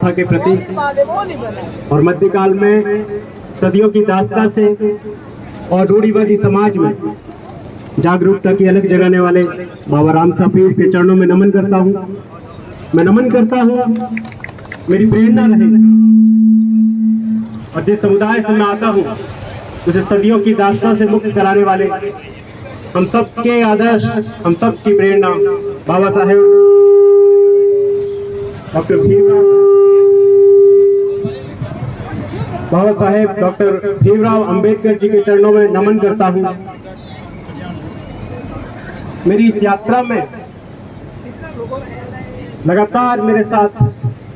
के प्रति और मध्यकाल में सदियों की दास्ता से और रूढ़िवादी समाज में जागरूकता की अलग जगाने वाले बाबा राम साहब पीर के चरणों में नमन करता हूँ। मैं नमन करता हूँ, मेरी प्रेरणा रहे और जिस समुदाय से मैं आता हूँ उसे सदियों की दास्ता से मुक्त कराने वाले हम सबके आदर्श, हम सबकी प्रेरणा बाबा साहेब डॉक्टर भीमराव अंबेडकर जी के चरणों में नमन करता हूँ। मेरी इस यात्रा में लगातार मेरे साथ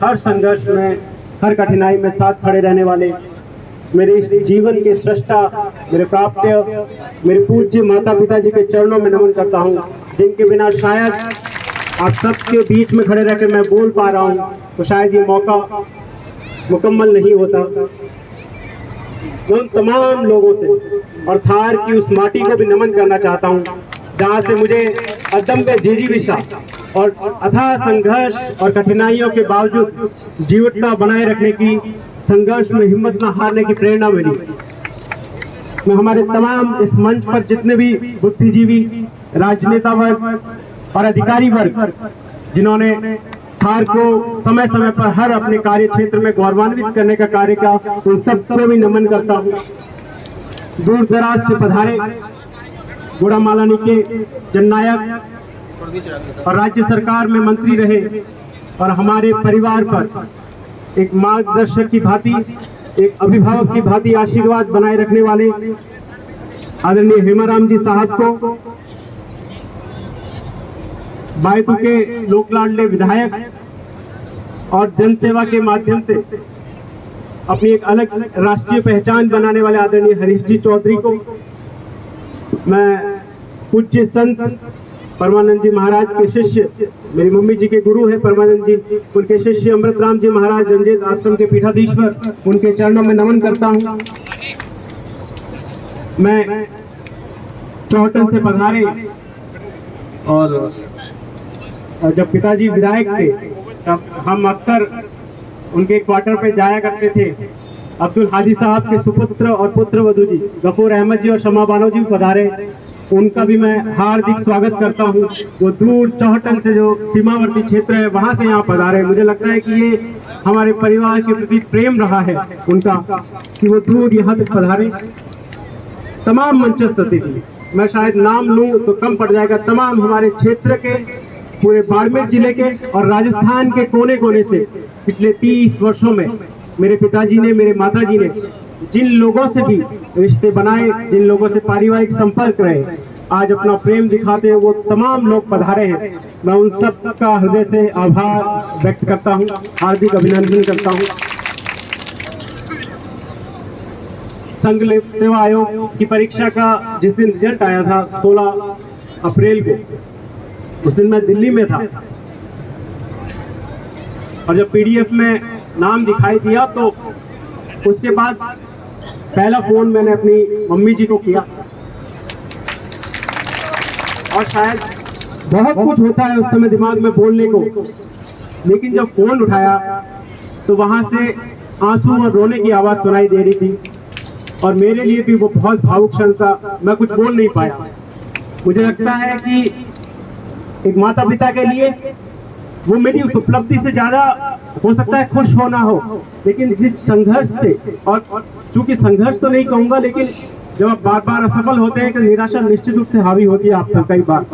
हर संघर्ष में, हर कठिनाई में साथ खड़े रहने वाले मेरे इस जीवन के सृष्टा, मेरे प्राप्य, मेरे पूज्य माता पिता जी के चरणों में नमन करता हूँ, जिनके बिना शायद आप सबके बीच में खड़े रहकर मैं बोल पा रहा हूँ तो शायद ये मौका मुकम्मल नहीं होता। उन तमाम लोगों से और थार की उस माटी को भी नमन करना चाहता हूँ जहाँ से मुझे अदम्य जिजीविषा और अथाह संघर्ष और कठिनाइयों के बावजूद जीवटता बनाए रखने की, संघर्ष में हिम्मत न हारने की प्रेरणा मिली। मैं हमारे तमाम इस मंच पर जितने भी बुद्धिजीवी, राजनेता वर्ग और अधिकारी वर्ग जिन्होंने थार को समय समय पर हर अपने कार्य क्षेत्र में गौरवान्वित करने का कार्य किया, उन सबको भी नमन करता हूँ। दूर दराज से पधारे गुड़ामालानी के जननायक और राज्य सरकार में मंत्री रहे और हमारे परिवार पर एक मार्गदर्शक की भांति, एक अभिभावक की भांति आशीर्वाद बनाए रखने वाले आदरणीय हेमाराम जी साहब को, बायतू के लोकलाडले विधायक और जनसेवा के माध्यम से अपनी एक अलग राष्ट्रीय पहचान बनाने वाले आदरणीय हरीश जी चौधरी को, मैं पूज्य संत परमानंद जी महाराज के शिष्य, मेरी मम्मी जी के गुरु है परमानंद जी, उनके शिष्य अमृत राम जी महाराज रंजीत आश्रम के पीठाधीश्वर, उनके चरणों में नमन करता हूँ। मैं चौहटन से पधारे और जब पिताजी विधायक थे तब हम अक्सर उनके क्वार्टर पे जाया करते थे। अब्दुल हाजी साहब के सुपुत्र और पुत्र वधू जी गफूर अहमद जी और शमा बानो जी पधारे, उनका भी मैं हार्दिक स्वागत करता हूं। वो दूर चौहटन से जो सीमावर्ती क्षेत्र है वहां से यहाँ पधारे। मुझे लगता है कि ये हमारे परिवार के प्रति प्रेम रहा है उनका कि वो दूर यहाँ तक पधारे। तमाम मंचस्थ अतिथि, मैं शायद नाम लूं तो कम पड़ जाएगा, तमाम हमारे क्षेत्र के, पूरे बाड़मेर जिले के और राजस्थान के कोने कोने से पिछले 30 वर्षों में मेरे पिताजी ने, मेरे माताजी ने जिन लोगों से भी रिश्ते बनाए, जिन लोगों से पारिवारिक संपर्क रहे, आज अपना प्रेम दिखाते हैं वो तमाम लोग पधारे हैं। मैं उन सब का हृदय से आभार व्यक्त करता हूं, हार्दिक अभिनंदन करता हूं। संघ सेवा आयोग की परीक्षा का जिस दिन रिजल्ट आया था 16 अप्रैल को, उस दिन मैं दिल्ली में था और जब पीडीएफ में नाम दिखाई दिया तो उसके बाद पहला फोन मैंने अपनी मम्मी जी को किया और शायद बहुत कुछ होता है उस समय दिमाग में बोलने को, लेकिन जब फोन उठाया तो वहां से आंसू और रोने की आवाज सुनाई दे रही थी और मेरे लिए भी वो बहुत भावुक क्षण था। मैं कुछ बोल नहीं पाया। मुझे लगता है कि एक माता पिता के लिए वो मेरी उस उपलब्धि से ज्यादा हो सकता है खुश होना हो, लेकिन जिस संघर्ष से, और चूंकि संघर्ष तो नहीं कहूंगा, लेकिन जब आप बार बार असफल होते हैं तो निराशा निश्चित रूप से हावी होती है आप पर कई बार।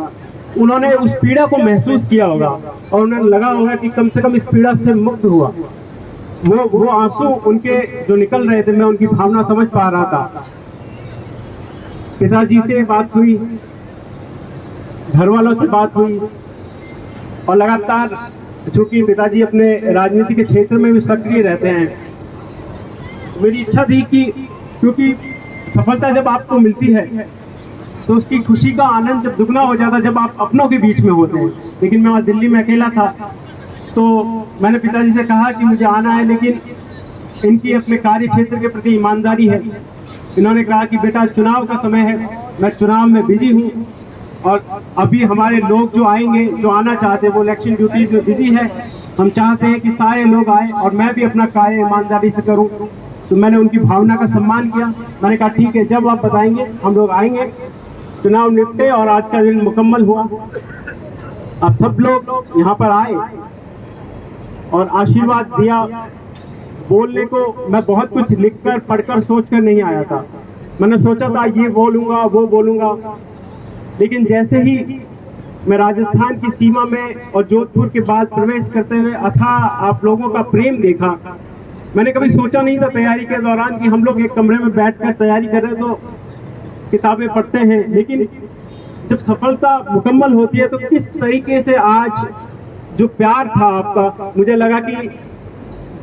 उन्होंने उस पीड़ा को महसूस किया होगा और उन्हें लगा होगा कि कम से कम इस पीड़ा से मुक्त हुआ। वो आंसू उनके जो निकल रहे थे, मैं उनकी भावना समझ पा रहा था। पिताजी से बात हुई, घर वालों से बात हुई और लगातार, चूंकि पिताजी अपने राजनीति के क्षेत्र में भी सक्रिय रहते हैं, मेरी इच्छा थी कि क्योंकि सफलता जब आपको मिलती है तो उसकी खुशी का आनंद जब दुगना हो जाता है जब आप अपनों के बीच में होते हैं। लेकिन मैं वहाँ दिल्ली में अकेला था तो मैंने पिताजी से कहा कि मुझे आना है, लेकिन इनकी अपने कार्य क्षेत्र के प्रति ईमानदारी है। इन्होंने कहा कि बेटा चुनाव का समय है, मैं चुनाव में बिजी हूँ और अभी हमारे लोग जो आएंगे, जो आना चाहते हैं, वो इलेक्शन ड्यूटीज में बिजी है, हम चाहते हैं कि सारे लोग आए और मैं भी अपना कार्य ईमानदारी से करूं। तो मैंने उनकी भावना का सम्मान किया। मैंने कहा ठीक है, जब आप बताएंगे हम लोग आएंगे। चुनाव निपटे और आज का दिन मुकम्मल हुआ। अब सब लोग यहाँ पर आए और आशीर्वाद दिया। बोलने को मैं बहुत कुछ लिखकर पढ़कर सोचकर नहीं आया था। मैंने सोचा था ये बोलूँगा वो बोलूँगा, लेकिन जैसे ही मैं राजस्थान की सीमा में और जोधपुर के बाद प्रवेश करते हुए अथाह आप लोगों का प्रेम देखा। मैंने कभी सोचा नहीं था तैयारी के दौरान कि हम लोग एक कमरे में बैठकर तैयारी कर रहे तो किताबें पढ़ते हैं, लेकिन जब सफलता मुकम्मल होती है तो किस तरीके से आज जो प्यार था आपका, मुझे लगा कि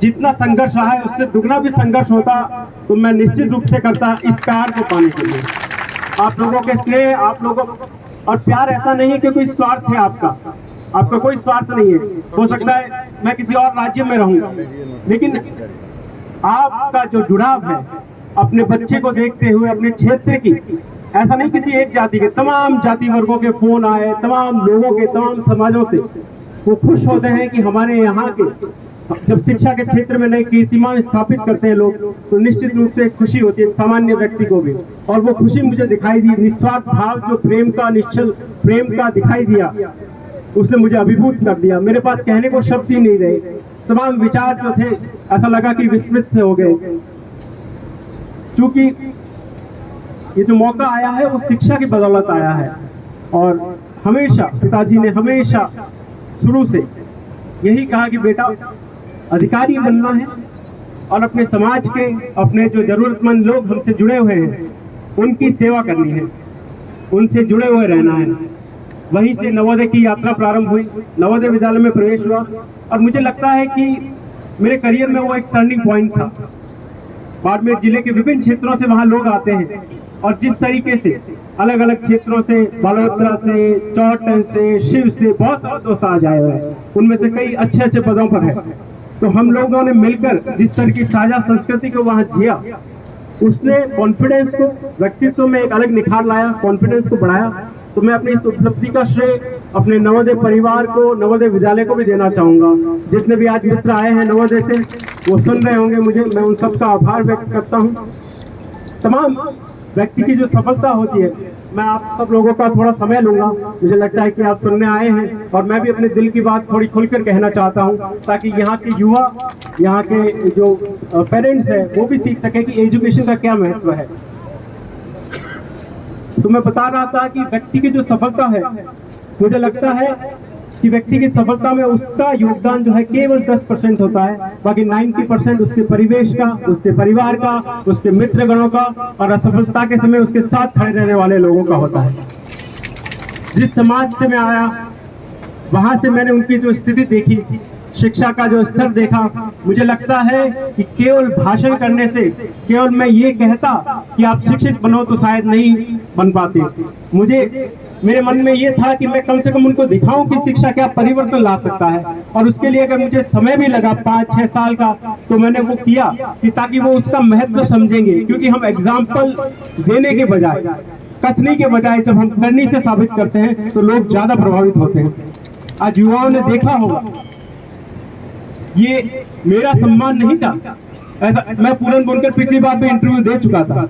जितना संघर्ष रहा है उससे दुगना भी संघर्ष होता तो मैं निश्चित रूप से करता इस प्यार को पाने के लिए। आप लोगों के स्नेह, आप लोगों और प्यार ऐसा नहीं है कि कोई स्वार्थ है आपका कोई स्वार्थ नहीं है। हो सकता है मैं किसी और राज्य में रहूं, लेकिन आपका जो जुड़ाव है अपने बच्चे को देखते हुए, अपने क्षेत्र की, ऐसा नहीं किसी एक जाति के, तमाम जाति वर्गों के फोन आए, तमाम लोगों के, तमाम समाजों से वो खुश होते हैं कि हमारे यहाँ के जब शिक्षा के क्षेत्र में नए कीर्तिमान स्थापित करते हैं लोग, तो निश्चित रूप से खुशी होती है सामान्य व्यक्ति को भी। और वो खुशी मुझे दिखाई दी, निस्वार्थ भाव जो प्रेम का, निश्चल प्रेम का दिखाई दिया, उसने मुझे अभिभूत कर दिया। मेरे पास कहने को शब्द ही नहीं रहे। तमाम विचार जो थे ऐसा लगा कि विस्मृत से हो गए। क्योंकि ये जो मौका आया है वो शिक्षा की बदौलत आया है, और हमेशा पिताजी ने हमेशा शुरू से यही कहा कि बेटा अधिकारी बनना है और अपने समाज के, अपने जो जरूरतमंद लोग हमसे जुड़े हुए हैं उनकी सेवा करनी है, उनसे जुड़े हुए रहना है। वहीं से नवोदय की यात्रा प्रारंभ हुई, नवोदय विद्यालय में प्रवेश हुआ, और मुझे लगता है कि मेरे करियर में वो एक टर्निंग पॉइंट था। बाड़मेर जिले के विभिन्न क्षेत्रों से वहाँ लोग आते हैं, और जिस तरीके से अलग अलग क्षेत्रों से, बालोतरा से, चौहटन से, शिव से बहुत सारे दोस्त आज आए हुए हैं, उनमें से कई अच्छे अच्छे पदों पर है। तो हम लोगों ने मिलकर जिस तरह की साझा संस्कृति को वहाँ जिया, उसने कॉन्फिडेंस को, व्यक्तित्व में एक अलग निखार लाया, कॉन्फिडेंस को बढ़ाया। तो मैं अपनी इस उपलब्धि का श्रेय अपने नवोदय परिवार को, नवोदय विद्यालय को भी देना चाहूँगा। जितने भी आज मित्र आए हैं नवोदय से, वो सुन रहे होंगे मुझे, मैं उन सबका आभार व्यक्त करता हूँ। तमाम व्यक्ति की जो सफलता होती है, मैं आप सब लोगों का थोड़ा समय लूंगा। मुझे लगता है कि आप सुनने आए हैं और मैं भी अपने दिल की बात थोड़ी खुलकर कहना चाहता हूं, ताकि यहाँ के युवा, यहाँ के जो पेरेंट्स हैं वो भी सीख सके कि एजुकेशन का क्या महत्व है। तो मैं बता रहा था कि व्यक्ति की जो सफलता है, मुझे लगता है कि व्यक्ति की सफलता में उसका योगदान जो है केवल 10% होता है, बाकी 90% उसके परिवेश का, उसके परिवार का, उसके मित्रगणों का, और असफलता के समय उसके साथ खड़े रहने वाले लोगों का होता है। जिस समाज से मैं आया, वहां से मैंने उनकी जो स्थिति देखी, शिक्षा का जो स्तर देखा, मुझे लगता है कि केवल भाषण करने से, केवल मैं ये कहता कि आप शिक्षित बनो तो शायद नहीं बन पाते। मेरे मन में ये था कि मैं कम से कम उनको दिखाऊं कि शिक्षा क्या परिवर्तन ला सकता है, और उसके लिए अगर मुझे समय भी लगा 5-6 साल का, तो मैंने वो किया कि ताकि वो उसका महत्व समझेंगे। क्योंकि हम एग्जाम्पल देने के बजाय, कथनी के बजाय जब हम करनी से साबित करते हैं तो लोग ज्यादा प्रभावित होते हैं। आज युवाओं ने देखा होगा, ये मेरा सम्मान नहीं था। ऐसा मैं पूरन बोलकर पिछली बार भी इंटरव्यू दे चुका था,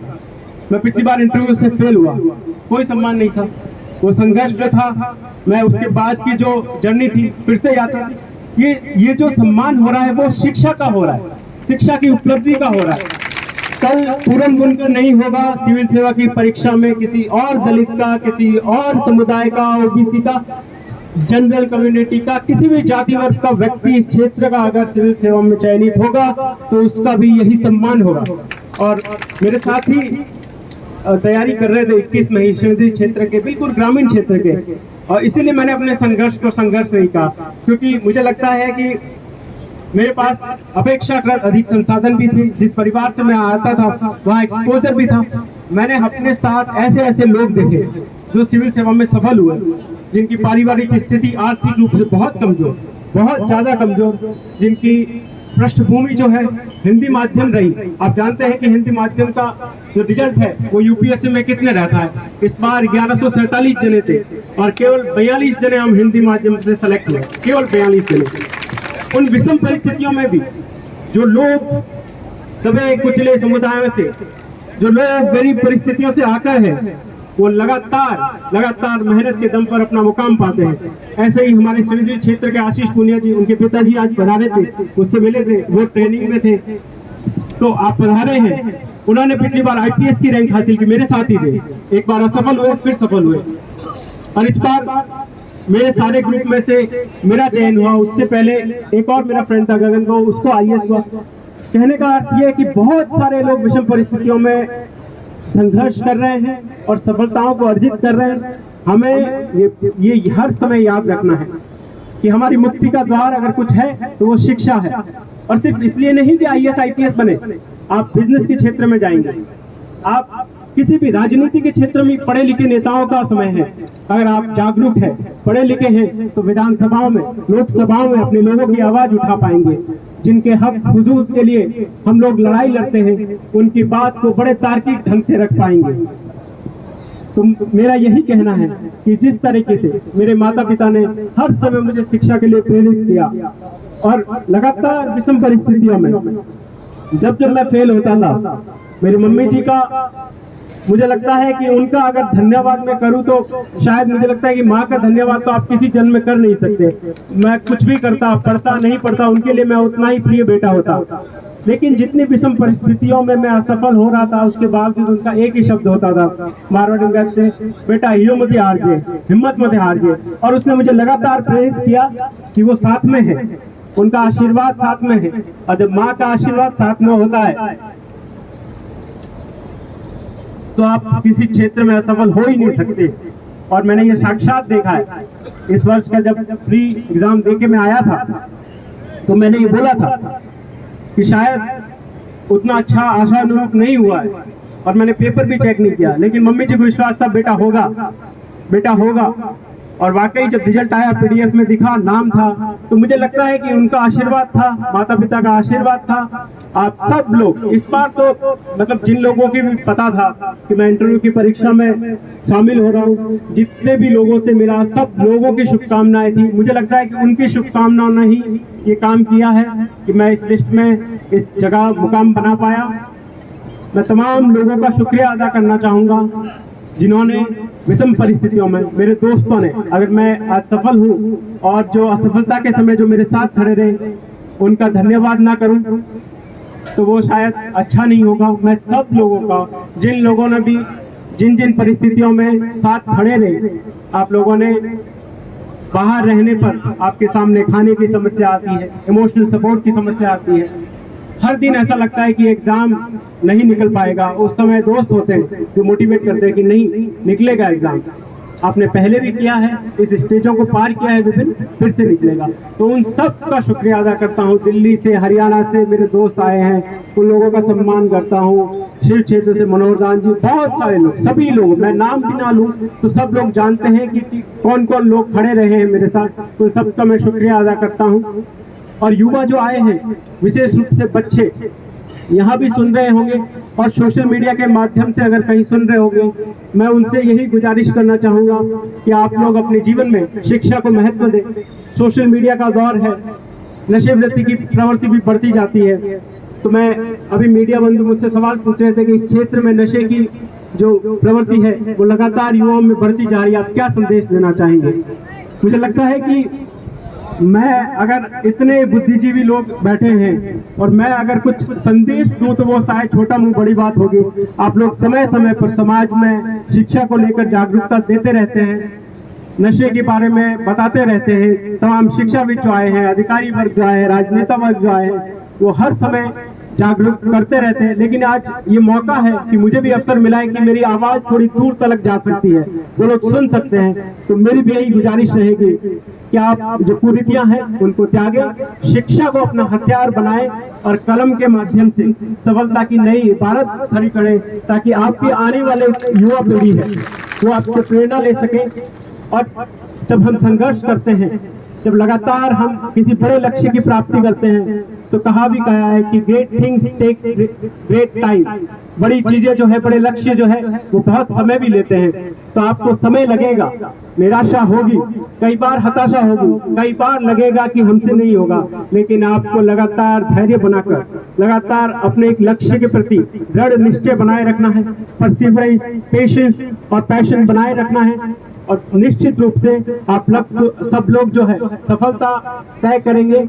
मैं पिछली बार इंटरव्यू से फेल हुआ, कोई सम्मान नहीं था। वो संघर्ष जो था, मैं उसके बाद की जो जर्नी थी, फिर से यात्रा, ये जो सम्मान हो रहा है वो शिक्षा का हो रहा है, शिक्षा की उपलब्धि का हो रहा है। कल पूरन बुनकर नहीं होगा, सिविल सेवा की परीक्षा में किसी और दलित का, किसी और समुदाय का, ओबीसी का, जनरल कम्युनिटी का, किसी भी जाति वर्ग का व्यक्ति इस क्षेत्र का अगर सिविल सेवा में चयनित होगा तो उसका भी यही सम्मान होगा। और मेरे साथ ही तैयारी कर रहे थे 21 महिषी क्षेत्र के, बिल्कुल ग्रामीण क्षेत्र के, और इसीलिए मैंने अपने संघर्ष को संघर्ष नहीं कहा, क्योंकि मुझे लगता है कि मेरे पास अपेक्षाकृत अधिक संसाधन भी थे। जिस परिवार से मैं आता था वहाँ एक्सपोजर भी था। मैंने अपने साथ ऐसे ऐसे लोग देखे जो सिविल सेवा में सफल हुए, जिनकी पारिवारिक स्थिति आर्थिक रूप से बहुत कमजोर, बहुत ज्यादा कमजोर, जिनकी पृष्ठभूमि जो है हिंदी माध्यम रही। आप जानते हैं कि हिंदी माध्यम का जो रिजल्ट है वो यूपीएससी में कितने रहता है। इस बार 1147 जने थे और केवल 42 जने हम हिंदी माध्यम से सेलेक्ट हुए, केवल 42 जने। उन विषम परिस्थितियों में भी जो लोग दबे कुचले समुदायों से, जो लोग गरीब परिस्थितियों से आकर हैं, वो लगातार मेहनत के दम पर अपना मुकाम पाते हैं। ऐसे ही हमारे श्रीजी क्षेत्र के आशीष पुनिया जी, उनके पिताजी आज पधारे थे, उससे मिले थे, वो ट्रेनिंग में थे, तो आप पधारे हैं। उन्होंने पिछली बार IPS की रैंक हासिल की, मेरे साथ ही थे, एक बार असफल हुए फिर सफल हुए, और इस बार मेरे सारे ग्रुप में से मेरा चयन हुआ। उससे पहले एक और मेरा फ्रेंड था गगन को, उसको IAS हुआ। कहने का अर्थ ये है कि बहुत सारे लोग विषम परिस्थितियों में संघर्ष कर रहे हैं और सफलताओं को अर्जित कर रहे हैं। हमें ये हर समय याद रखना है कि हमारी मुक्ति का द्वार अगर कुछ है तो वो शिक्षा है, और सिर्फ इसलिए नहीं कि IAS IPS बने, आप बिजनेस के क्षेत्र में जाएंगे, आप किसी भी राजनीति के क्षेत्र में पढ़े लिखे नेताओं का समय है। अगर आप जागरूक हैं, पढ़े लिखे हैं, तो विधानसभाओं में, लोकसभाओं में अपने लोगों की आवाज उठा पाएंगे। जिनके हक हुकूक के लिए हम लोग लड़ाई लड़ते हैं, उनकी बात को बड़े तार्किक ढंग से रख पाएंगे। तो मेरा यही कहना है कि जिस तरीके से मेरे माता पिता ने हर समय मुझे शिक्षा के लिए प्रेरित किया, और लगातार विषम परिस्थितियों में जब मैं फेल होता था, मेरी मम्मी जी का मुझे लगता है कि उनका अगर धन्यवाद मैं करूं तो शायद मुझे लगता है कि माँ का धन्यवाद तो आप किसी जन्म में कर नहीं सकते। मैं कुछ भी करता, पढ़ता नहीं पढ़ता, उनके लिए मैं उतना ही प्रिय बेटा होता। लेकिन जितनी विषम परिस्थितियों में मैं असफल हो रहा था, उसके बावजूद उनका एक ही शब्द होता था, मारवाड़ी में कहते हैं, बेटा हियो मत हार जे, हिम्मत मत हार जे। और उसने मुझे लगातार प्रेरित किया कि वो साथ में है, उनका आशीर्वाद साथ में है, और जब माँ का आशीर्वाद साथ में होता है तो आप किसी क्षेत्र में असफल हो ही नहीं सकते। और मैंने ये साक्षात देखा है। इस वर्ष का जब प्री एग्जाम देके मैं आया था, तो मैंने ये बोला था कि शायद उतना अच्छा आशानुरूप नहीं हुआ है, और मैंने पेपर भी चेक नहीं किया, लेकिन मम्मी जी को विश्वास था बेटा होगा, बेटा होगा। और वाकई जब रिजल्ट आया, PDF में दिखा, नाम था, तो मुझे लगता है कि उनका आशीर्वाद था, माता पिता का आशीर्वाद था। आप सब लोग इस बार तो मतलब जिन लोगों की भी पता था कि मैं इंटरव्यू की परीक्षा में शामिल हो रहा हूँ, जितने भी लोगों से मिला, सब लोगों की शुभकामनाएं थी। मुझे लगता है कि उनकी शुभकामनाओं ने ही ये काम किया है कि मैं इस लिस्ट में, इस जगह मुकाम बना पाया। मैं तमाम लोगों का शुक्रिया अदा करना चाहूँगा जिन्होंने विषम परिस्थितियों में, मेरे दोस्तों ने, अगर मैं आज सफल हूँ और जो असफलता के समय जो मेरे साथ खड़े रहे, उनका धन्यवाद ना करूं तो वो शायद अच्छा नहीं होगा। मैं सब लोगों का, जिन लोगों ने भी जिन जिन परिस्थितियों में साथ खड़े रहे, आप लोगों ने बाहर रहने पर आपके सामने खाने की समस्या आती है, इमोशनल सपोर्ट की समस्या आती है, हर दिन ऐसा लगता है कि एग्जाम नहीं निकल पाएगा। उस समय दोस्त होते हैं जो मोटिवेट करते हैं कि नहीं निकलेगा एग्जाम, आपने पहले भी किया है, इस स्टेजों को पार किया है विभिन्न, फिर से निकलेगा। तो उन सब का शुक्रिया अदा करता हूँ। दिल्ली से, हरियाणा से मेरे दोस्त आए हैं, उन लोगों का सम्मान करता हूँ। शिव क्षेत्र से मनोहर दान जी, बहुत सारे लोग, सभी लोग, मैं नाम भी ना लूँ तो सब लोग जानते हैं कि कौन कौन लोग खड़े रहे हैं मेरे साथ, तो सबका मैं शुक्रिया अदा करता हूँ। और युवा जो आए हैं, विशेष रूप से बच्चे यहाँ भी सुन रहे होंगे और सोशल मीडिया के माध्यम से अगर कहीं सुन रहे होंगे, मैं उनसे यही गुजारिश करना चाहूँगा कि आप लोग अपने जीवन में शिक्षा को महत्व दें। सोशल मीडिया का दौर है, नशे वृत्ति की प्रवृत्ति भी बढ़ती जाती है। तो मैं अभी मीडिया बंधु मुझसे सवाल पूछ रहे थे कि इस क्षेत्र में नशे की जो प्रवृत्ति है वो लगातार युवाओं में बढ़ती जा रही है, आप क्या संदेश देना चाहेंगे? मुझे लगता है कि मैं अगर इतने बुद्धिजीवी लोग बैठे हैं और मैं अगर कुछ संदेश दूं तो वो शायद छोटा मुंह बड़ी बात होगी। आप लोग समय समय पर समाज में शिक्षा को लेकर जागरूकता देते रहते हैं, नशे के बारे में बताते रहते हैं। तमाम शिक्षाविद जो आए हैं, अधिकारी वर्ग जो आए हैं, राजनेता वर्ग जो आए हैं, वो हर समय जागरूक करते रहते हैं। लेकिन आज ये मौका है कि मुझे भी अवसर मिला है कि मेरी आवाज थोड़ी दूर तक जा सकती है, वो लोग सुन सकते हैं। तो मेरी भी यही गुजारिश रहेगी कि आप जो कुरीतियां हैं उनको त्यागें, शिक्षा को अपना हथियार बनाएं और कलम के माध्यम से सफलता की नई इबारत खड़ी करें, ताकि आपकी आने वाले युवा पीढ़ी है वो आपसे प्रेरणा ले सके। और जब हम संघर्ष करते हैं, जब लगातार हम किसी बड़े लक्ष्य की प्राप्ति करते हैं, तो कहा है कि great things takes great time. बड़ी चीजें जो है, बड़े लक्ष्य जो है वो बहुत समय भी लेते हैं। तो आपको समय लगेगा, निराशा होगी, कई बार हताशा होगी, कई बार लगेगा कि हमसे नहीं होगा, लेकिन आपको लगातार धैर्य बनाकर, लगातार अपने एक लक्ष्य के प्रति दृढ़ निश्चय बनाए रखना है, परसिवरेंस, पेशेंस और पैशन बनाए रखना है, और निश्चित रूप से आप सब लोग जो है सफलता तय करेंगे।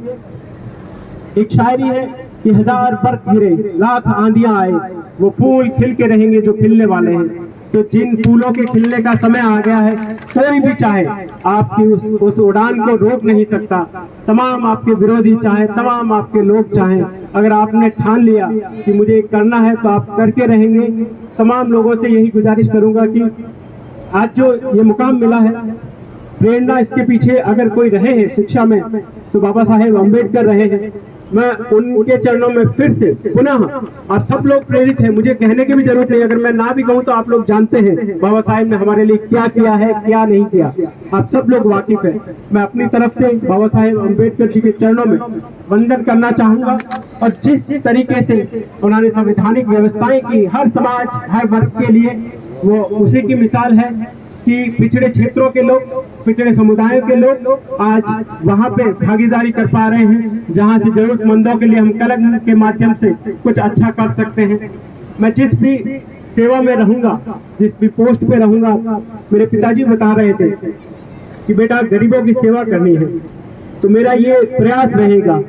एक शायरी है कि 1000 बरस गिरे, लाख आंधियां आए, वो फूल खिल के रहेंगे जो खिलने वाले हैं। तो जिन फूलों के खिलने का समय आ गया है, कोई भी चाहे आपकी उस उड़ान को रोक नहीं सकता। तमाम आपके विरोधी चाहे, तमाम आपके लोग चाहें, अगर आपने ठान लिया कि मुझे करना है तो आप करके रहेंगे। तमाम लोगों से यही गुजारिश करूंगा कि आज जो ये मुकाम मिला है, प्रेरणा इसके पीछे अगर कोई रहे हैं शिक्षा में तो बाबा साहेब अम्बेडकर रहे हैं। मैं उनके चरणों में फिर से पुनः, आप सब लोग प्रेरित हैं, मुझे कहने की भी जरूरत नहीं, अगर मैं ना भी कहूं तो आप लोग जानते हैं बाबा साहेब ने हमारे लिए क्या किया है, क्या नहीं किया, आप सब लोग वाकिफ हैं। मैं अपनी तरफ से बाबा साहेब अम्बेडकर जी के चरणों में वंदन करना चाहूंगा, और जिस तरीके से उन्होंने संवैधानिक व्यवस्थाएं की हर समाज, हर वर्ग के लिए, वो उसी की मिसाल है कि पिछड़े क्षेत्रों के लोग, पिछड़े समुदायों के लोग आज वहाँ पे भागीदारी कर पा रहे हैं, जहाँ से जरूरतमंदों के लिए हम कलम के माध्यम से कुछ अच्छा कर सकते हैं। मैं जिस भी सेवा में रहूंगा, जिस भी पोस्ट पे रहूंगा, मेरे पिताजी बता रहे थे कि बेटा गरीबों की सेवा करनी है, तो मेरा ये प्रयास रहेगा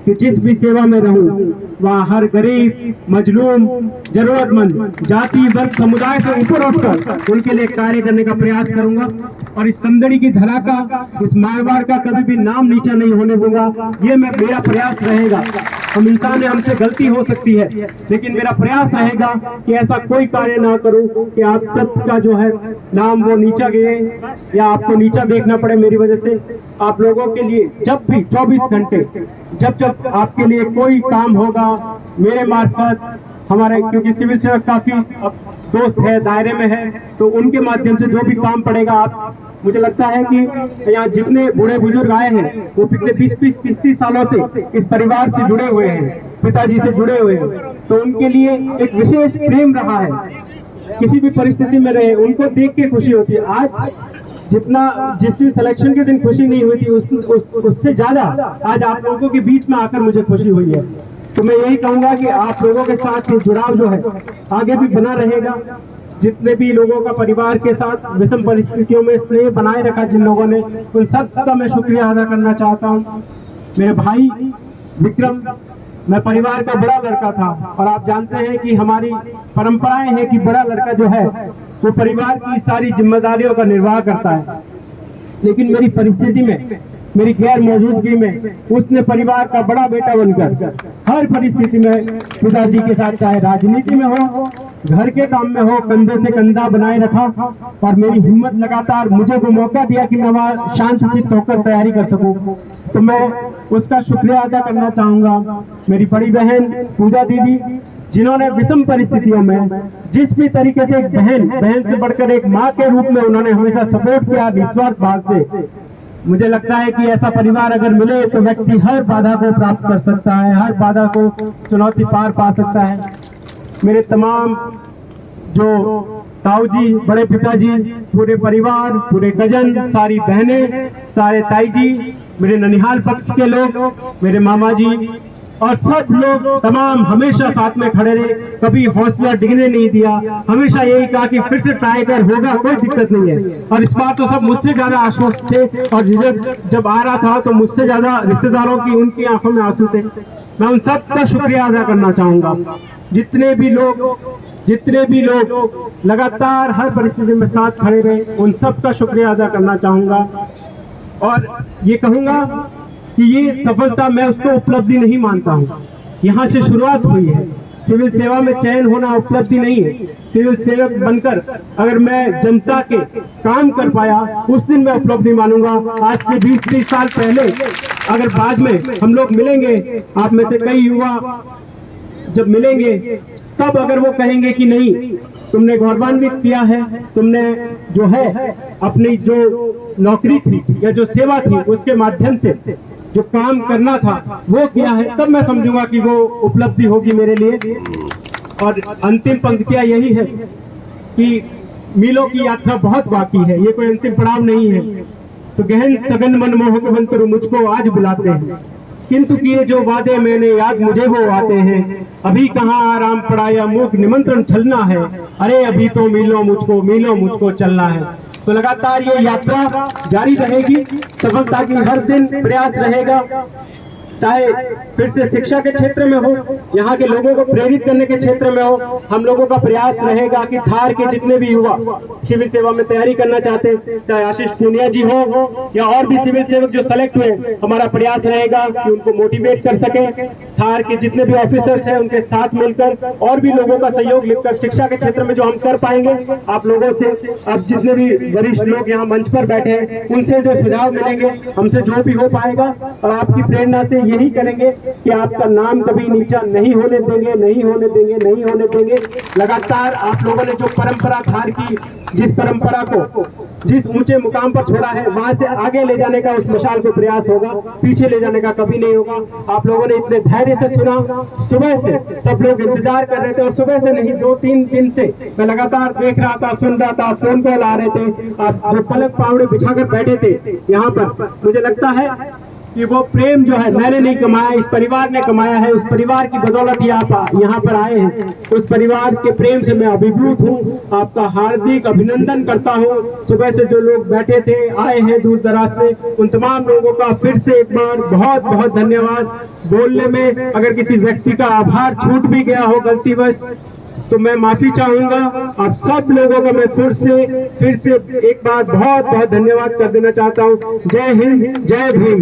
कि जिस भी सेवा में रहूं वहाँ हर गरीब, मजलूम, जरूरतमंद, जाति, वर्ग, समुदाय से ऊपर उठकर उनके लिए कार्य करने का प्रयास करूंगा, और इस समदड़ी की धरा का, इस मारवाड़ का कभी भी नाम नीचा नहीं होने दूंगा। ये मेरा प्रयास रहेगा। हम इंसान है, हमसे गलती हो सकती है, लेकिन मेरा प्रयास रहेगा कि ऐसा कोई कार्य ना करूं कि आप सबका जो है नाम वो नीचा गए, या आपको नीचा देखना पड़े मेरी वजह से। आप लोगों के लिए जब भी 24 घंटे जब आपके लिए कोई काम होगा मेरे मार्फत, हमारे क्योंकि सिविल सेवक काफी दोस्त है, दायरे में है, तो उनके माध्यम से जो भी काम पड़ेगा, आप, मुझे लगता है कि यहाँ जितने बूढ़े बुजुर्ग आए हैं वो पिछले 20-30 सालों से इस परिवार से जुड़े हुए हैं, पिताजी से जुड़े हुए हैं, तो उनके लिए एक विशेष प्रेम रहा है। किसी भी परिस्थिति में रहे, उनको देख के खुशी होती है। आज जिस दिन सिलेक्शन के दिन खुशी नहीं हुई थी, उससे ज्यादा आज आप लोगों के बीच में आकर मुझे खुशी हुई है। तो मैं यही कहूंगा कि आप लोगों के साथ ये जुड़ाव जो है आगे भी बना रहेगा। जितने भी लोगों का परिवार के साथ विषम परिस्थितियों में स्नेह बनाए रखा जिन लोगों ने, उन सब का मैं शुक्रिया अदा करना चाहता हूँ। मेरे भाई विक्रम, मैं परिवार का बड़ा लड़का था, और आप जानते हैं कि हमारी परंपराएं हैं कि बड़ा लड़का जो है वो परिवार की सारी जिम्मेदारियों का निर्वाह करता है, लेकिन मेरी परिस्थिति में, मेरी गैर मौजूदगी में उसने परिवार का बड़ा बेटा बनकर हर परिस्थिति में पिताजी के साथ, चाहे राजनीति में हो, घर के काम में हो, कंधे से कंधा बनाए रखा, और मेरी हिम्मत लगातार, मुझे वो मौका दिया कि मैं वहाँ शांत चित्त होकर तैयारी कर सकूं। तो मैं उसका शुक्रिया अदा करना चाहूंगा। मेरी बड़ी बहन पूजा दीदी, जिन्होंने विषम परिस्थितियों में जिस भी तरीके से एक बहन से बढ़कर एक माँ के रूप में उन्होंने हमेशा सपोर्ट किया निस्वार्थ भाव से। मुझे लगता है कि ऐसा परिवार अगर मिले तो व्यक्ति हर बाधा को प्राप्त कर सकता है, हर बाधा को चुनौती पार पा सकता है। मेरे तमाम जो ताऊ जी, बड़े पिताजी, पूरे परिवार, पूरे गजन, सारी बहनें, सारे ताई जी, मेरे ननिहाल पक्ष के लोग, मेरे मामा जी, और सब लोग तमाम हमेशा साथ में खड़े रहे, कभी हौसला डिगने नहीं दिया, हमेशा यही कहा कि फिर से ट्राई कर, होगा, कोई दिक्कत नहीं है। और इस बार तो सब मुझसे ज्यादा आश्वस्त थे, और जब आ रहा था तो मुझसे ज्यादा रिश्तेदारों की, उनकी आंखों में आंसू थे। मैं उन सब का शुक्रिया अदा करना चाहूंगा। जितने भी लोग लगातार हर परिस्थिति में साथ खड़े रहे, उन सब का शुक्रिया अदा करना चाहूंगा। और ये कहूंगा कि ये सफलता मैं उसको उपलब्धि नहीं मानता हूँ, यहाँ से शुरुआत हुई है। सिविल सेवा में चयन होना उपलब्धि नहीं है। सिविल सेवक बनकर अगर मैं जनता के काम कर पाया, उस दिन मैं उपलब्धि मानूंगा। आज से 20-30 साल पहले अगर बाद में हम लोग मिलेंगे, आप में से कई युवा जब मिलेंगे, तब अगर वो कहेंगे कि नहीं, तुमने गौरवान्वित किया है, तुमने जो है अपनी जो नौकरी थी या जो सेवा थी उसके माध्यम से जो काम करना था वो किया है, तब मैं समझूंगा कि वो उपलब्धि होगी मेरे लिए। और अंतिम पंक्तियां यही है कि मीलों की यात्रा बहुत बाकी है, ये कोई अंतिम पड़ाव नहीं है। तो गहन सघन मनमोहक बंतरु मुझको आज बुलाते हैं, किंतु किए जो वादे मैंने याद मुझे वो आते हैं। अभी कहाँ आराम पड़ा या मूक निमंत्रण छलना है, अरे अभी तो मीलों मुझको चलना है। तो लगातार ये यात्रा जारी रहेगी, सफलता की हर दिन प्रयास रहेगा, चाहे फिर से शिक्षा के क्षेत्र में हो, यहाँ के लोगों को प्रेरित करने के क्षेत्र में हो। हम लोगों का प्रयास रहेगा कि धार के जितने भी युवा सिविल सेवा में तैयारी करना चाहते हैं, चाहे आशीष पूनिया जी हो या और भी सिविल सेवक जो सेलेक्ट हुए, हमारा प्रयास रहेगा कि उनको मोटिवेट कर सके। धार के जितने भी ऑफिसर्स हैं उनके साथ मिलकर और भी लोगों का सहयोग लेकर शिक्षा के क्षेत्र में जो हम कर पाएंगे, आप लोगों से, अब जितने भी वरिष्ठ लोग यहाँ मंच पर बैठे हैं उनसे जो सुझाव मिलेंगे, हमसे जो भी हो पाएगा, और आपकी प्रेरणा से यही करेंगे कि आपका नाम कभी नीचा नहीं होने देंगे। लगातार आप लोगों ने जो परंपरा धार की, जिस परंपरा को जिस ऊंचे मुकाम पर छोड़ा है, वहां से आगे ले जाने का उस मशाल को प्रयास होगा, पीछे ले जाने का कभी नहीं होगा। आप लोगों ने इतने धैर्य से सुना, सुबह से सब लोग इंतजार कर रहे थे, और सुबह से नहीं 2-3 दिन से मैं लगातार देख रहा था, सुन रहा था, फोन कॉल आ रहे थे। आप जो पलक पावड़े बिछाकर बैठे थे यहाँ पर, मुझे लगता है कि वो प्रेम जो है मैंने नहीं कमाया, इस परिवार ने कमाया है। उस परिवार की बदौलत ही आप यहाँ पर आए हैं, उस परिवार के प्रेम से मैं अभिभूत हूँ। आपका हार्दिक अभिनंदन करता हूँ। सुबह से जो लोग बैठे थे, आए हैं दूर दराज से, उन तमाम लोगों का फिर से एक बार बहुत बहुत धन्यवाद। बोलने में अगर किसी व्यक्ति का आभार छूट भी गया हो गलतीवश, तो मैं माफी चाहूंगा। आप सब लोगों का मैं फिर से एक बार बहुत बहुत धन्यवाद कर देना चाहता हूँ। जय हिंद, जय भीम।